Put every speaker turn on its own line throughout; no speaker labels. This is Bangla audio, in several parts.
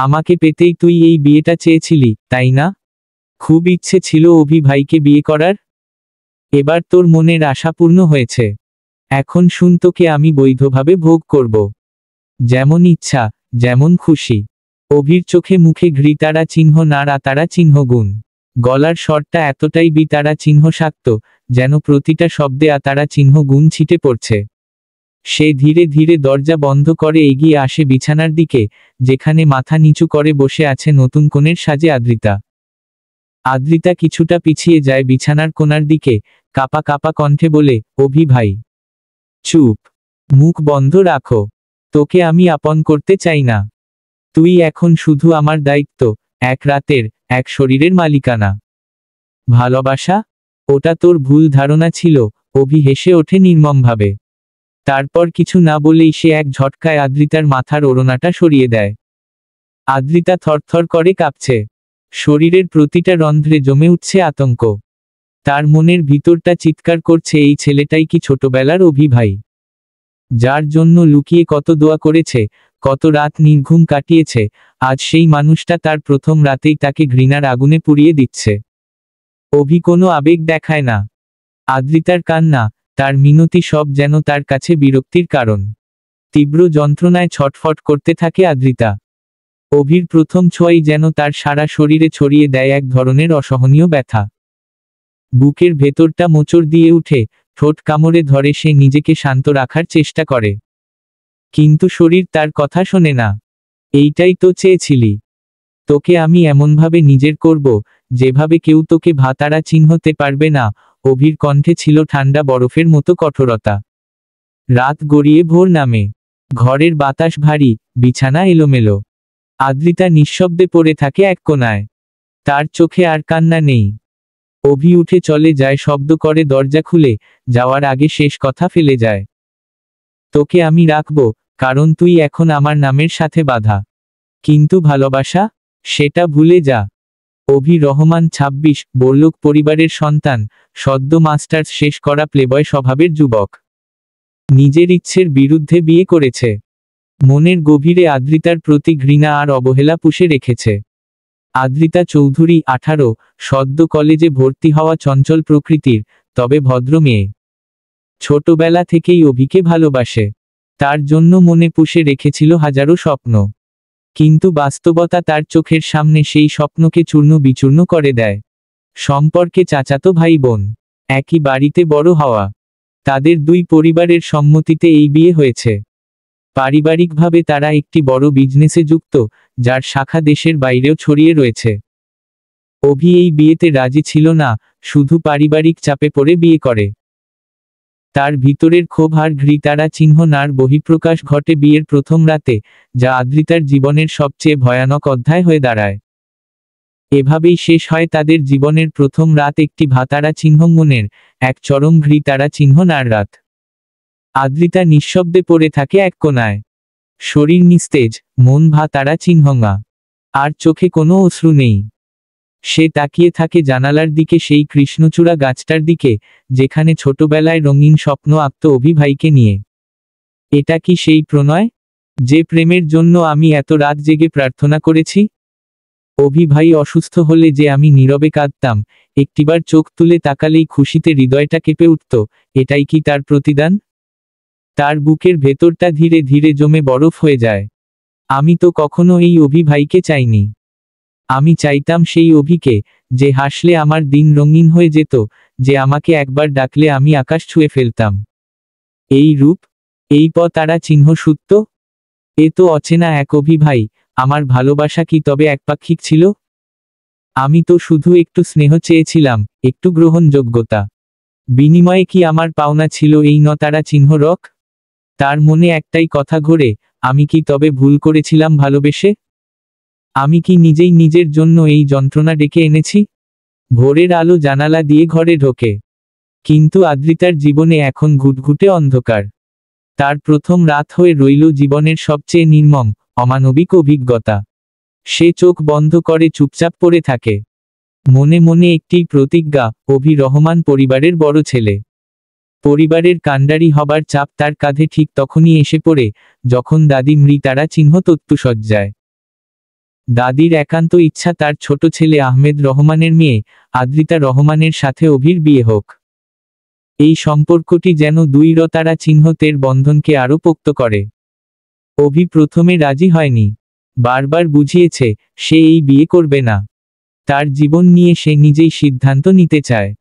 আমাকে পেতেই তুই এই বিয়েটা চেয়েছিলি, তাই না? খুব ইচ্ছে ছিল অভি ভাইকে বিয়ে করার। এবার তোর মনের আশা পূর্ণ হয়েছে। এখন শুন, তোকে আমি বৈধভাবে ভোগ করব। যেমন ইচ্ছা, যেমন খুশি। অভির চোখে মুখে ঘৃতারা চিহ্ন না রাতারা চিহ্ন গুণ। গলার স্বরটা এতটাই বিতারা চিহ্ন শাক্ত, যেন প্রতিটা শব্দে আতারা চিহ্ন গুণ ছিটে পড়ছে। সে ধীরে ধীরে দরজা বন্ধ করে এগিয়ে আসে বিছানার দিকে, যেখানে মাথা নিচু করে বসে আছে নতুন কনের সাজে আদ্রিতা। আদ্রিতা কিছুটা পিছিয়ে যায় বিছানার কোণার দিকে, কাপা কাপা কণ্ঠে বলে, অভি ভাই। চুপ। মুখ বন্ধ রাখো। তোকে আমি আপন করতে চাই না। তুই এখন শুধু আমার দায়িত্ব, এক রাতের, এক শরীরের মালিকানা। ভালোবাসা? ওটা তোর ভুল ধারণা ছিল। অভি হেসে ওঠে নির্মমভাবে। তারপর কিছু না বলেই সে এক ঝটকায় আদ্রিতার মাথার ওড়নাটা সরিয়ে দেয়। আদ্রিতা থরথর করে কাঁপছে। শরীরের প্রতিটা রন্ধ্রে জমে উঠছে আতঙ্ক। তার মনের ভিতরটা চিৎকার করছে, এই ছেলেটাই কি ছোটবেলার অভি ভাই, যার জন্য লুকিয়ে কত দোয়া করেছে, কত রাত নির্ঘুম কাটিয়েছে, আজ সেই মানুষটা তার প্রথম রাতেই তাকে ঘৃণার আগুনে পুড়িয়ে দিচ্ছে। অভি কোনো আবেগ দেখায় না। আদ্রিতার কান্না, তার মিনতি সব যেন তার কাছে বিরক্তির কারণ। তীব্র যন্ত্রণায় ছটফট করতে থাকে আদ্রিতা। অভির প্রথম ছোঁয়াই যেন তার সারা শরীরে ছড়িয়ে দেয় এক ধরনের অসহনীয় ব্যথা। বুকের ভেতরটা মোচড় দিয়ে উঠে, ঠোঁট কামড়ে ধরে সে নিজেকে শান্ত রাখার চেষ্টা করে। কিন্তু শরীর তার কথা শোনে না। এইটাই তো চেয়েছিলি। তোকে আমি এমনভাবে নিজের করব, যেভাবে কেউ তোকে ভাতারা চিহ্নতে পারবে না। অভির কণ্ঠে ছিল ঠান্ডা বরফের মতো কঠোরতা। রাত গড়িয়ে ভোর নামে। ঘরের বাতাস ভারী, বিছানা এলোমেলো। আদ্রিতা নিঃশব্দে পড়ে থাকে এক কোণায়। তার চোখে আর কান্না নেই। অভি উঠে চলে যায়, শব্দ করে দরজা খুলে যাওয়ার আগে শেষ কথা ফেলে যায়। তোকে আমি রাখব, কারণ তুই এখন আমার নামের সাথে বাঁধা। কিন্তু ভালোবাসা, সেটা ভুলে যা। অভি রহমান 26, বড়লোক পরিবারের সন্তান, সদ্য মাস্টার্স শেষ করা প্লেবয় স্বভাবের যুবক। নিজের ইচ্ছের বিরুদ্ধে বিয়ে করেছে। মনের গভীরে আদ্রিতার প্রতি ঘৃণা আর অবহেলা পুষে রেখেছে। আদ্রিতা চৌধুরী, 18, সদ্য কলেজে ভর্তি হওয়া চঞ্চল প্রকৃতির, তবে ভদ্র মেয়ে। ছোটবেলা থেকেই অভিকে ভালোবাসে। তার জন্য মনে পুষে রেখেছিল হাজারো স্বপ্ন। কিন্তু বাস্তবতা তার চোখের সামনে সেই স্বপ্নকে চূর্ণ বিচূর্ণ করে দেয়। সম্পর্কে চাচাতো ভাই বোন, একই বাড়িতে বড় হওয়া। তাদের দুই পরিবারের সম্মতিতে এই বিয়ে হয়েছে। পারিবারিকভাবে তারা একটি বড় বিজনেসে যুক্ত, যার শাখা দেশের বাইরেও ছড়িয়ে রয়েছে। অভি এই বিয়েতে রাজি ছিল না, শুধু পারিবারিক চাপে পড়ে বিয়ে করে। তার ভিতরের ক্ষোভ আর ঘৃতারা চিহ্ন নার বহিঃপ্রকাশ ঘটে বিয়ের প্রথম রাতে, যা আদ্রিতার জীবনের সবচেয়ে ভয়ানক অধ্যায় হয়ে দাঁড়ায়। এভাবেই শেষ হয় তাদের জীবনের প্রথম রাত, একটি ভাতারা চিহ্ন মনের, এক চরম ঘৃতারা চিহ্ন নার রাত। আদ্রিতা নিঃশব্দে পড়ে থাকে এক কোণায়। শরীর নিস্তেজ, মন ভাতারা চিহ্নঙা। আর চোখে কোনো অশ্রু নেই। সে তাকিয়ে থাকে জানালার দিকে, সেই কৃষ্ণচূড়া গাছটার দিকে, যেখানে ছোটবেলায় রঙিন স্বপ্ন আঁকত অভি ভাইকে নিয়ে। এটা কি সেই প্রণয়, যে প্রেমের জন্য আমি এত রাত জেগে প্রার্থনা করেছি? অভি ভাই অসুস্থ হলে যে আমি নীরবে কাঁদতাম, একটিবার চোখ তুলে তাকালেই খুশিতে হৃদয়টা কেঁপে উঠত, এটাই কি তার প্রতিদান? তার বুকের ভেতরটা ধীরে ধীরে জমে বরফ হয়ে যায়। আমি তো কখনো এই অভি ভাইকে চাইনি। আমি চাইতাম সেই অভিকে, যে হাসলে আমার দিন রঙিন হয়ে যেত, যে আমাকে একবার ডাকলে আমি আকাশ ছুঁয়ে ফেলতাম। এই রূপ, এই তারা চিহ্ন সত্য? এ তো অচেনা এক অভি ভাই। আমার ভালোবাসা কি তবে একপাক্ষিক ছিল? আমি তো শুধু একটু স্নেহ চেয়েছিলাম, একটু গ্রহণযোগ্যতা। বিনিময়ে কি আমার পাওনা ছিল এই তারা চিহ্ন রক? তার মনে একটাই কথা ঘোরে, আমি কি তবে ভুল করেছিলাম ভালোবেসে? আমি কি নিজেই নিজের জন্য এই যন্ত্রণা ডেকে এনেছি? ভোরের আলো জানালা দিয়ে ঘরে ঢোকে। কিন্তু আদ্রিতার জীবনে এখন ঘুটঘুটে অন্ধকার। তার প্রথম রাত হয়ে রইল জীবনের সবচেয়ে নির্মম, অমানবিক অভিজ্ঞতা। সে চোখ বন্ধ করে চুপচাপ পড়ে থাকে। মনে মনে একটি প্রতিজ্ঞা, অভি রহমান পরিবারের বড় ছেলে। পরিবারের কাণ্ডারি হবার চাপ তার কাঁধে ঠিক তখনই এসে পড়ে, যখন দাদি মৃতারা চিহ্ন তত্ত্বসজ্জায়। দাদির একান্ত ইচ্ছা তার ছোট ছেলে আহমেদ রহমানের মেয়ে আদ্রিতা রহমানের সাথে অভির বিয়ে হোক। এই সম্পর্কটি যেন দুই রতারা চিহ্নতের বন্ধনকে আরও পোক্ত করে। অভি প্রথমে রাজি হয়নি, বারবার বুঝিয়েছে সে এই বিয়ে করবে না, তার জীবন নিয়ে সে নিজেই সিদ্ধান্ত নিতে চায়।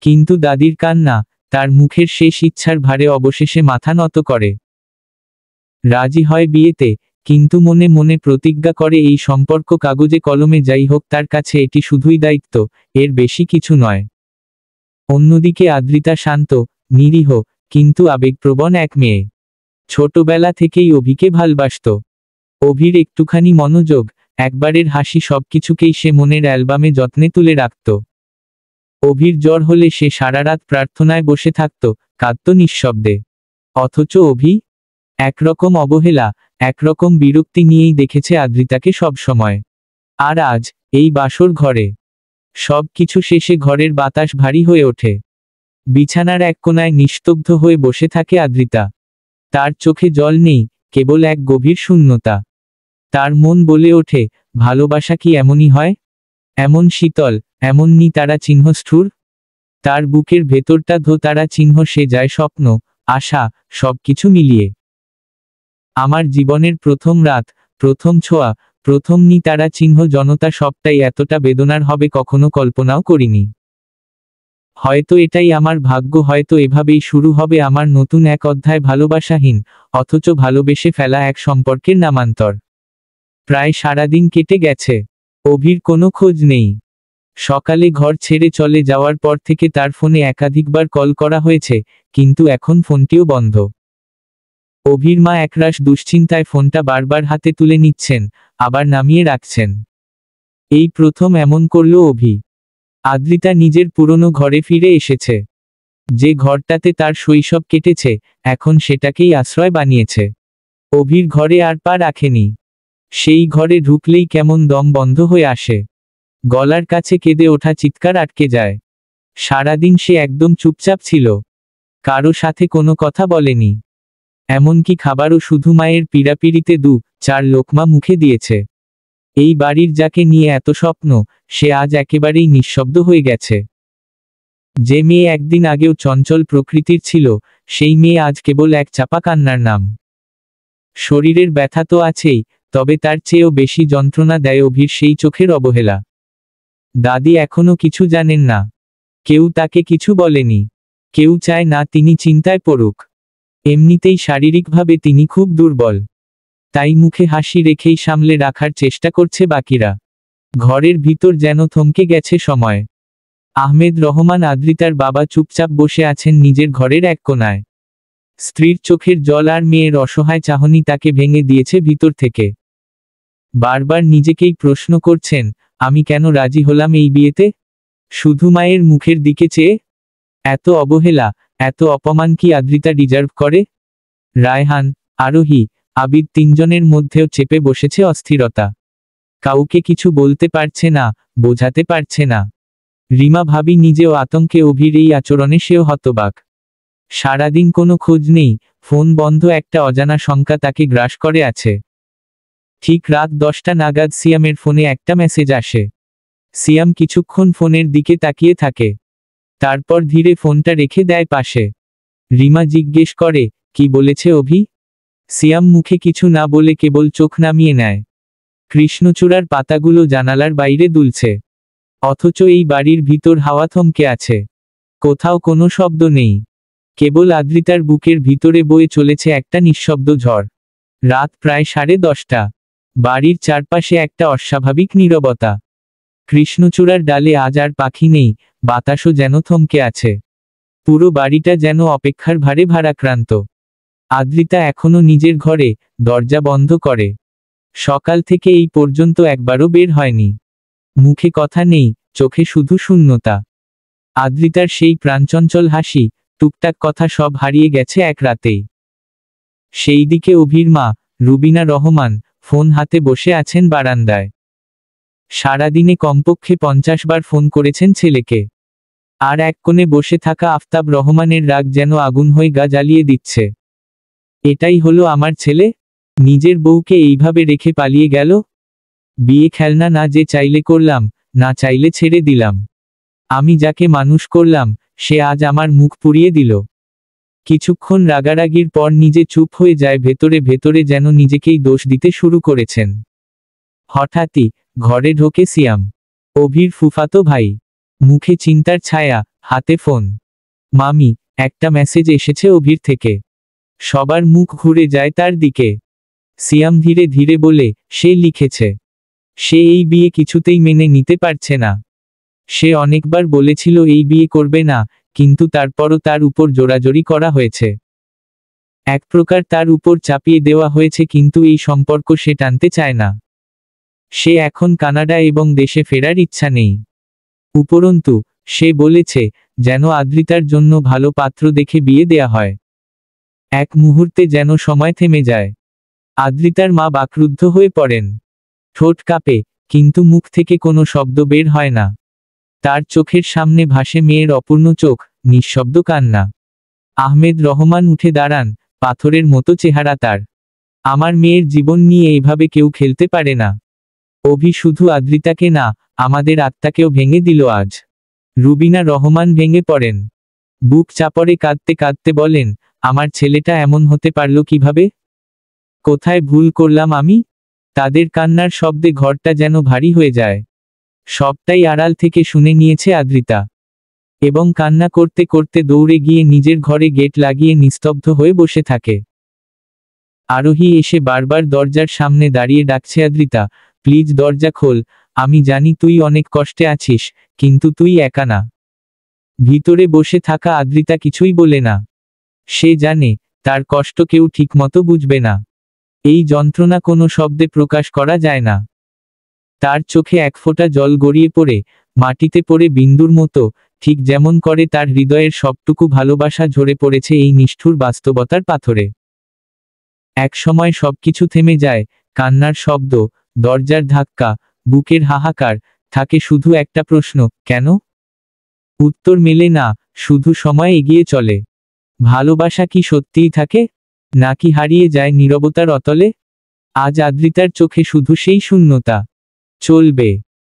কিন্তু দাদির কান্না তার মুখের শেষ ইচ্ছার ভারে অবশেষে মাথা নত করে। রাজি হয় বিয়েতে, কিন্তু মনে মনে প্রতিজ্ঞা করে এই সম্পর্ক কাগজে কলমে যাই হোক তার কাছে এটি শুধুই দায়িত্ব, এর বেশি কিছু নয়। অন্যদিকে আদ্রিতা শান্ত, নিরীহ, কিন্তু আবেগপ্রবণ এক মেয়ে। ছোটবেলা থেকেই অভিকে ভালবাসত। অভির একটুখানি মনোযোগ, একবারের হাসি সবকিছুকেই সে মনের অ্যালবামে যত্নে তুলে রাখত। অভির জ্বর হলে সে সারা রাত প্রার্থনায় বসে থাকত, কাঁদত নিঃশব্দে। অথচ অভি একরকম অবহেলা, একরকম বিরক্তি নিয়েই দেখেছে আদ্রিতাকে সবসময়। আর আজ এই বাসর ঘরে সব কিছু শেষে ঘরের বাতাস ভারী হয়ে ওঠে। বিছানার এক কোণায় নিস্তব্ধ হয়ে বসে থাকে আদ্রিতা। তার চোখে জল নেই, কেবল এক গভীর শূন্যতা। তার মন বলে ওঠে, ভালোবাসা কি এমনই হয়? এমন শীতল, এমন নিতারা চিহ্ন স্থূর? তার বুকের ভেতরটা ধোতারা চিহ্ন, সে যায় স্বপ্ন, আশা, সবকিছু মিলিয়ে। আমার জীবনের প্রথম রাত, প্রথম ছোঁয়া, প্রথম নিতারা চিহ্ন, জনতা, সবটাই এতটা বেদনার হবে কখনো কল্পনাও করিনি। হয়তো এটাই আমার ভাগ্য, হয়তো এভাবেই শুরু হবে আমার নতুন এক অধ্যায়, ভালোবাসাহীন অথচ ভালোবেসে ফেলা এক সম্পর্কের নামান্তর। প্রায় সারাদিন কেটে গেছে, অভির কোনো খোঁজ নেই। সকালে ঘর ছেড়ে চলে যাওয়ার পর থেকে তার ফোনে একাধিকবার কল করা হয়েছে, কিন্তু এখন ফোনটিও বন্ধ। অভির মা একরাশ দুশ্চিন্তায় ফোনটা বারবার হাতে তুলে নিচ্ছেন, আবার নামিয়ে রাখছেন। এই প্রথম এমন করল অভি। আদ্রিতা নিজের পুরনো ঘরে ফিরে এসেছে। যে ঘরটাতে তার শৈশব কেটেছে, এখন সেটাকেই আশ্রয় বানিয়েছে। অভির ঘরে আর পা রাখেনি। সেই ঘরে ঢুকলেই কেমন দম বন্ধ হয়ে আসে। গলার কাছে কেঁদে ওঠা চিৎকার আটকে যায়। সারাদিন সে একদম চুপচাপ ছিল, কারো সাথে কোনো কথা বলেনি, এমনকি খাবারও শুধু মায়ের পীড়াপিড়িতে 2-4 লোকমা মুখে দিয়েছে। এই বাড়ির যাকে নিয়ে এত স্বপ্ন, সে আজ একেবারেই নিঃশব্দ হয়ে গেছে। যে মেয়ে একদিন আগেও চঞ্চল প্রকৃতির ছিল, সেই মেয়ে আজ কেবল এক চাপা কান্নার নাম। শরীরের ব্যথা তো আছেই, তবে তার চেয়েও বেশি যন্ত্রণা দেয় অভির সেই চোখের অবহেলা। দাদি এখনো কিছু জানেন না, কেউ তাকে কিছু বলেনি, কেউ চায় না তিনি চিন্তায় পড়ুক। এমনিতেই শারীরিকভাবে তিনি খুব দুর্বল, তাই মুখে হাসি রেখেই সামলে রাখার চেষ্টা করছে বাকিরা। ঘরের ভিতর যেন থমকে গেছে সময়। আহমেদ রহমান আদ্রিতার বাবা চুপচাপ বসে আছেন নিজের ঘরের এক কোণায়। স্ত্রীর চোখের জল আর মেয়ের অসহায় চাহনি তাকে ভেঙে দিয়েছে ভিতর থেকে। বারবার নিজেকেই প্রশ্ন করছেন, আমি কেন রাজি হলাম এই বিয়েতে? শুধু মায়ের মুখের দিকে চেয়ে? এত অবহেলা, এত অপমান কি আদ্রিতা ডিজার্ভ করে? রায়হান, আরোহী, আবিদ তিনজনের মধ্যেও চেপে বসেছে অস্থিরতা। কাউকে কিছু বলতে পারছে না, বোঝাতে পারছে না। রিমা ভাবি নিজেও আতঙ্কে, অভির এই আচরণে সেও হতবাক। সারাদিন কোনো খোঁজ নেই, ফোন বন্ধ, একটা অজানা শঙ্কা তাকে গ্রাস করে আছে। ঠিক রাত 10টা নাগাদ সিয়ামের ফোনে একটা মেসেজ আসে। সিয়াম কিছুক্ষণ ফোনের দিকে তাকিয়ে থাকে, তারপর ধীরে ফোনটা রেখে দেয় পাশে। রিমা জিজ্ঞেস করে, কি বলেছে অভি? সিয়াম মুখে কিছু না বলে কেবল চোখ নামিয়ে নেয়। কৃষ্ণচূড়ার পাতাগুলো জানালার বাইরে দুলছে, অথচ এই বাড়ির ভিতর হাওয়া থমকে আছে। কোথাও কোনো শব্দ নেই, কেবল আদ্রিতার বুকের ভিতরে বয়ে চলেছে একটা নিঃশব্দ ঝড়। রাত প্রায় 10:30। বাড়ির চারপাশে একটা অস্বাভাবিক নীরবতা। কৃষ্ণচূড়ার ডালে আজ আর পাখি নেই, বাতাসও যেন থমকে আছে। পুরো বাড়িটা যেন অপেক্ষার ভারে ভারাক্রান্ত। আদ্রিতা এখনো নিজের ঘরে, দরজা বন্ধ করে। সকাল থেকে এই পর্যন্ত একবারও বের হয়নি। মুখে কথা নেই, চোখে শুধু শূন্যতা। আদ্রিতার সেই প্রাণচঞ্চল হাসি, টুকটাক কথা সব হারিয়ে গেছে এক রাতেই। সেই দিকে অভির মা, রুবিনা রহমান, ফোন হাতে বসে আছেন বারান্দায়। সারাদিনে কমপক্ষে 50 বার ফোন করেছেন ছেলেকে। আর এক কোণে বসে থাকা আফতাব রহমানের রাগ যেন আগুন হয়ে গা জ্বালিয়ে দিচ্ছে। এটাই হলো আমার ছেলে? নিজের বউকে এইভাবে রেখে পালিয়ে গেল? বিয়ে খেলনা না, যে চাইলে করলাম, না চাইলে ছেড়ে দিলাম। আমি যাকে মানুষ করলাম, সে আজ আমার মুখ পুড়িয়ে দিল। কিছুক্ষণ রাগারাগির পর নিজে চুপ হয়ে যায়, ভেতরে ভেতরে যেন নিজেকেই দোষ দিতে শুরু করেছেন। হঠাৎই ঘরে ঢোকে সিয়াম, অভির ফুফাতো ভাই। মুখে চিন্তার ছায়া, হাতে ফোন। মামি, একটা মেসেজ এসেছে অভির থেকে। সবার মুখ ঘুরে যায় তার দিকে। সিয়াম ধীরে ধীরে বলে, সে লিখেছে সে এই বিয়ে কিছুতেই মেনে নিতে পারছে না। সে অনেকবার বলেছিল এই বিয়ে করবে না, কিন্তু তারপরও তার উপর জোরাজোরি করা হয়েছে। এক প্রকার তার উপর চাপিয়ে দেওয়া হয়েছে, কিন্তু এই সম্পর্ক সে টানতে চায় না। সে এখন কানাডা এবং দেশে ফেরার ইচ্ছা নেই। উপরন্তু সে বলেছে যেন আদ্রিতার জন্য ভালো পাত্র দেখে বিয়ে দেয়া হয়। এক মুহূর্তে যেন সময় থেমে যায়। আদ্রিতার মা বাকরুদ্ধ হয়ে পড়েন। ঠোঁট কাঁপে, কিন্তু মুখ থেকে কোনো শব্দ বের হয় না। তার চোখের সামনে ভাসে মেয়ের অপূর্ণ চোখ, নিঃশব্দ কান্না। আহমেদ রহমান উঠে দাঁড়ান, পাথরের মতো চেহারা তার। আমার মেয়ের জীবন নিয়ে এইভাবে কেউ খেলতে পারে না। অভি শুধু আদ্রিতাকে না, আমাদের আত্মাকেও ভেঙে দিল আজ। রুবিনা রহমান ভেঙে পড়েন। বুক চাপড়ে কাঁদতে কাঁদতে বলেন, আমার ছেলেটা এমন হতে পারল কিভাবে? কোথায় ভুল করলাম আমি? তাদের কান্নার শব্দে ঘরটা যেন ভারী হয়ে যায়। সবটাই আড়াল থেকে শুনে নিয়েছে আদ্রিতা, এবং কান্না করতে করতে দৌড়ে গিয়ে নিজের ঘরে গেট লাগিয়ে নিস্তব্ধ হয়ে বসে থাকে। আরোহী এসে বারবার দরজার সামনে দাঁড়িয়ে ডাকছে, আদ্রিতা প্লিজ দরজা খোল, আমি জানি তুই অনেক কষ্টে আছিস, কিন্তু তুই একা না। ভিতরে বসে থাকা আদ্রিতা কিছুই বলে না। সে জানে তার কষ্ট কেউ ঠিকমতো বুঝবে না। এই যন্ত্রণা কোনো শব্দে প্রকাশ করা যায় না। তার চোখে এক ফোঁটা জল গড়িয়ে পড়ে মাটিতে পড়ে বিন্দুর মতো, ঠিক যেমন করে তার হৃদয়ের সবটুকু ভালোবাসা ঝরে পড়েছে এই নিষ্ঠুর বাস্তবতার পাথরে। এক সময় সবকিছু থেমে যায়, কান্নার শব্দ, দরজার ধাক্কা, বুকের হাহাকার, থাকে শুধু একটা প্রশ্ন, কেন? উত্তর মেলে না, শুধু সময় এগিয়ে চলে। ভালোবাসা কি সত্যিই থাকে, নাকি হারিয়ে যায় নীরবতার অতলে? আজ আদ্রিতার চোখে শুধু সেই শূন্যতা। চলবে।